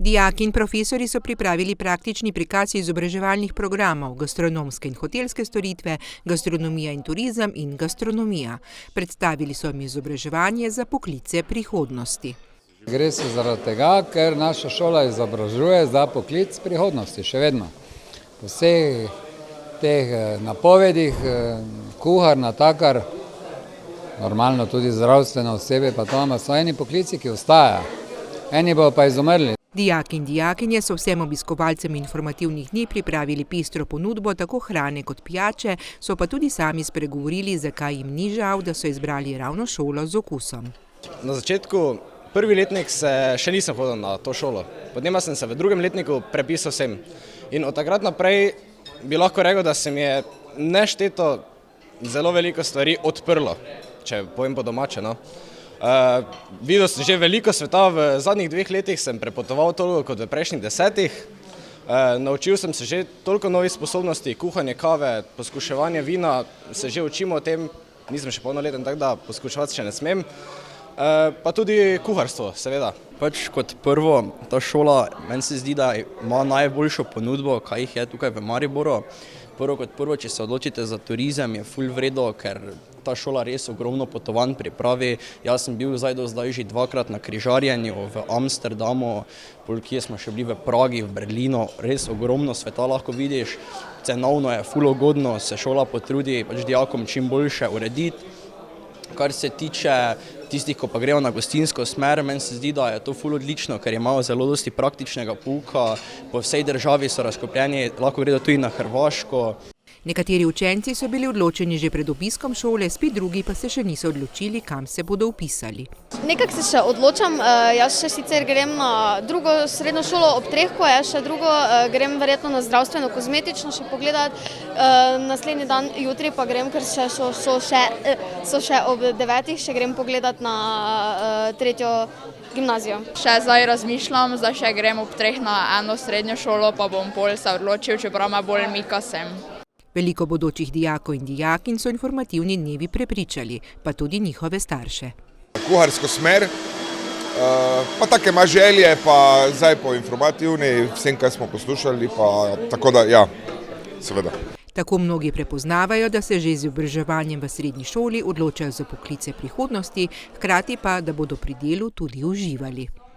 Dijaki in profesori so pripravili praktični prikaz izobraževalnih programov, gastronomske in hotelske storitve, gastronomija in turizem in gastronomija. Predstavili so jim izobraževanje za poklice prihodnosti. Gre se zaradi tega, ker naša šola izobražuje za poklic prihodnosti, še vedno. Po vseh teh napovedih, kuhar, natakar, normalno tudi zdravstveno osebe, pa to so eni poklici, ki ostajajo. Eni bodo pa izumrli. Dijaki in dijakinje so vsem obiskovalcem informativnih dni pripravili pestro ponudbo tako hrane kot pijače, so pa tudi sami spregovorili, zakaj jim ni žal, da so izbrali ravno šolo z okusom. Na začetku, prvi letnik še nisem hodil na to šolo, potem sem se v drugem letniku prepisal sem. In od takrat naprej bi lahko rekel, da se mi je nešteto zelo veliko stvari odprlo, če povem po domače, no. Videl sem že veliko sveta, v zadnjih 2 letih sem prepotoval toliko kot v prejšnjih 10. Naučil sem se že toliko novih sposobnosti, kuhanje kave, poskuševanje vina, se že učimo o tem, nisem še polnoleten, tako da poskuševati še ne smem, pa tudi kuharstvo, seveda. Kot prvo, ta šola, meni se zdi, da ima najboljšo ponudbo, kaj jih je tukaj v Mariboru. Prvo, če se odločite za turizem, je ful vredo, ker ta šola res ogromno potovanj pripravi. Jaz sem bil do zdaj že 2-krat na križarjenju v Amsterdamu, kje smo še bili v Pragi, v Berlinu, res ogromno sveta lahko vidiš. Cenovno je ful ugodno, se šola potrudi dijakom čim boljše urediti. Kar se tiče tistih, ko pa grejo na gostinsko smer, meni se zdi, da je to ful odlično, ker imajo zelo dosti praktičnega pouka, po vsej državi so razkopljeni, lahko gredo tudi na Hrvaško. Nekateri učenci so bili odločeni že pred obiskom šole, spet drugi pa se še niso odločili, kam se bodo vpisali. Nekako se še odločam, jaz še sicer grem na drugo srednjo šolo ob 3, ko je še drugo, grem verjetno na zdravstveno kozmetično še pogledat, naslednji dan, jutri pa grem, ker so še ob 9, še grem pogledat na 3. gimnazijo. Še zdaj razmišljam, zdaj še grem ob 3 na eno srednjo šolo, pa bom pol se odločil, čeprav me bolj mika sem. Veliko bodočih dijakov in dijakinj so informativni dnevi prepričali, pa tudi njihove starše. Kuharsko smer, pa take ima želje, pa zdaj po informativni, vsem, kaj smo poslušali, pa tako da, ja, seveda. Tako mnogi prepoznavajo, da se že z izobraževanjem v srednji šoli odločajo za poklice prihodnosti, hkrati pa, da bodo pri delu tudi uživali.